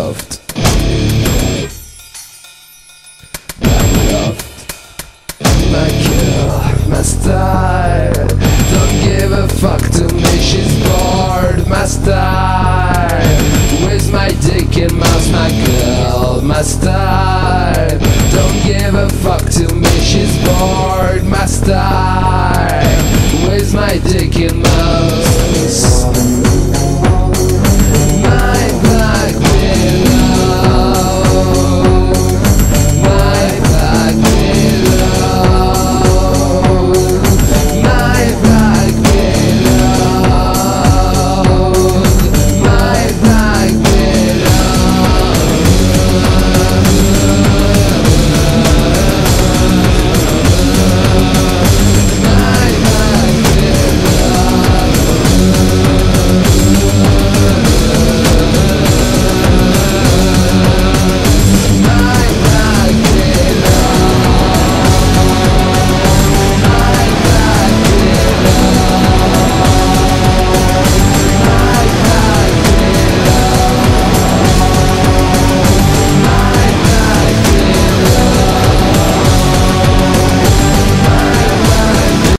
loved. I'm loved. My kill, my style. Don't give a fuck to me, she's bored. My style. Where's my dick and mouse, my girl, my style.